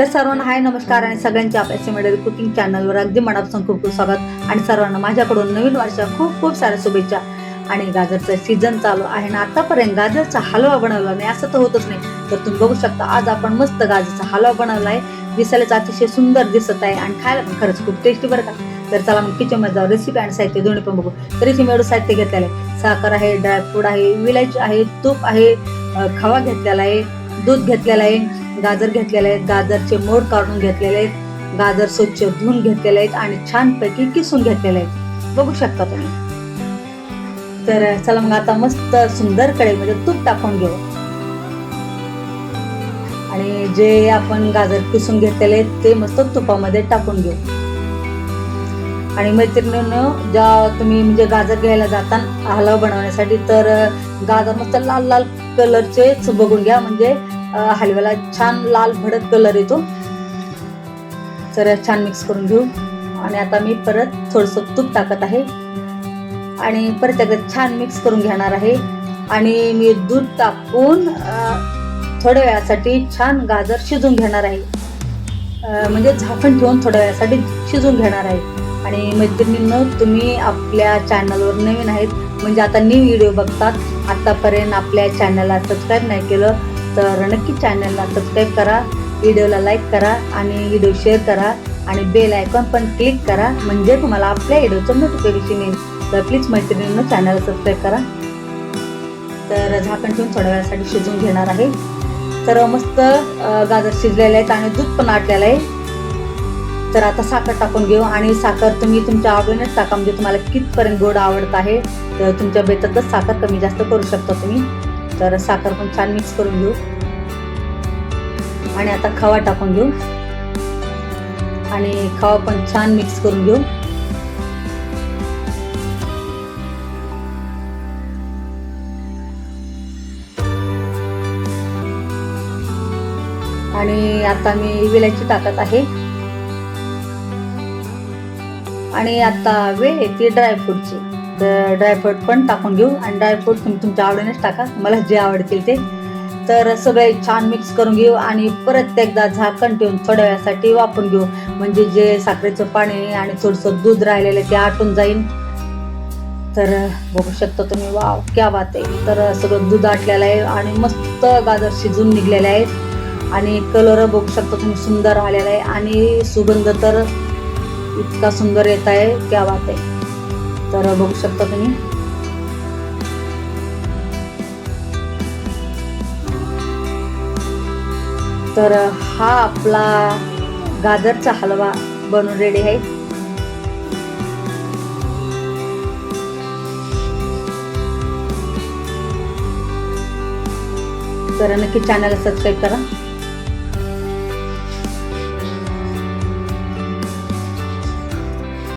तर सर्वांना हाय नमस्कार आणि सगळ्यांचे आपल्या सिमेडरी कुकिंग चॅनलवर अगदी मनापासून खूप खूप स्वागत आणि सर्वांना माझ्याकडून नवीन वर्षा खूप खूप साऱ्या शुभेच्छा। आणि गाजरचा सीझन चालू आहे ना, आतापर्यंत गाजरचा हलवा बनवला नाही असं तर होतच नाही। तर तुम्ही बघू शकता आज आपण मस्त गाजरचा हलवा बनवलाय, दिसायला अतिशय सुंदर दिसत आहे आणि खायला पण खरंच खूप टेस्टी बरं का। तर चला मग किचनमध्ये जाऊ, रेसिपी आणि साहित्य दोन्ही पण बघू। तर इथे मी एवढं साहित्य घेतलेलं आहे, साखर आहे, ड्रायफ्रूट आहे, विलायची आहे, तूप आहे, खवा घेतलेला आहे, दूध घेतलेलं आहे, गाजर घेतलेले आहेत, गाजरचे मोड काढून घेतलेले आहेत, गाजर स्वच्छ धुवून घेतलेले आहेत आणि छानपैकी किसून घेतलेले आहेत, बघू शकता तुम्ही। तर चला मग आता मस्त सुंदर कढईमध्ये तूप टाकून घेऊ आणि जे आपण गाजर किसून घेतलेले ते मस्त तुपामध्ये टाकून घेऊ। आणि मैत्रिणींनो, ज्या तुम्ही म्हणजे गाजर घ्यायला जाताना हलवा बनवण्यासाठी तर गाजर मस्त लाल लाल कलरचेच बघून घ्या, म्हणजे हलव्याला छान लाल भडक कलर येतो। तर छान मिक्स करून घेऊ आणि आता मी परत थोडंसं तूप टाकत आहे आणि परत एकदा छान मिक्स करून घेणार आहे। आणि मी दूध टाकून थोड्या वेळासाठी छान गाजर शिजून घेणार आहे, म्हणजे झाकण ठेवून थोड्या वेळासाठी शिजून घेणार आहे। आणि मैत्रिणींनो, तुम्ही आपल्या चॅनलवर नवीन आहेत म्हणजे आता न्यू व्हिडिओ बघतात, आतापर्यंत आपल्या चॅनलला सबस्क्राईब नाही केलं तर नक्की चॅनलला सबस्क्राईब करा, व्हिडिओला लाईक करा आणि व्हिडिओ शेअर करा आणि बेल आयकॉन पण क्लिक करा, म्हणजे तुम्हाला आपल्या व्हिडिओचं नोटिफिकेशन येईल। तर प्लीज मैत्रिणींनो चॅनलला सबस्क्राईब करा। तर झाकण ठेवून थोड्या वेळासाठी शिजून घेणार आहे। तर मस्त गाजर शिजलेले आहेत आणि दूध पण आटलेलं आहे। तर आता साखर टाकून घेऊ आणि साखर तुम्ही तुमच्या आवडीनेच टाका, म्हणजे तुम्हाला कितपर्यंत गोड आवडत आहे तर तुमच्या बेतातच साखर कमी जास्त करू शकता तुम्ही। तर साखर पण छान मिक्स करून घेऊ आणि आता खवा टाकून घेऊ आणि खवा पण छान मिक्स करून घेऊ। आणि आता मी विलायची टाकत आहे आणि आता वेळ येते ड्रायफ्रूटची, तर ड्रायफ्रूट पण टाकून घेऊ आणि ड्रायफ्रूट तुम्ही तुमच्या आवडीनेच टाका, मला जे आवडतील ते। तर सगळे छान मिक्स करून घेऊ आणि परत एकदा झाकण ठेवून थोड्या वेळासाठी वाफवून घेऊ, म्हणजे जे साखरेचं पाणी आणि थोडंसं दूध राहिलेलं ते आटून जाईल। तर बघू शकता तुम्ही, वाव क्या बात आहे। तर सगळं दूध आटलेलं आहे आणि मस्त गाजर शिजून निघलेले आहेत आणि कलर बघू शकता तुम्ही सुंदर आलेला आहे आणि सुगंध तर इतका सुंदर येत आहे, क्या बात आहे। तर बघू शकता तुम्ही। तर हा आपला गाजरचा हलवा बनून रेडी आहे। तर नक्की चॅनलला सबस्क्राईब करा।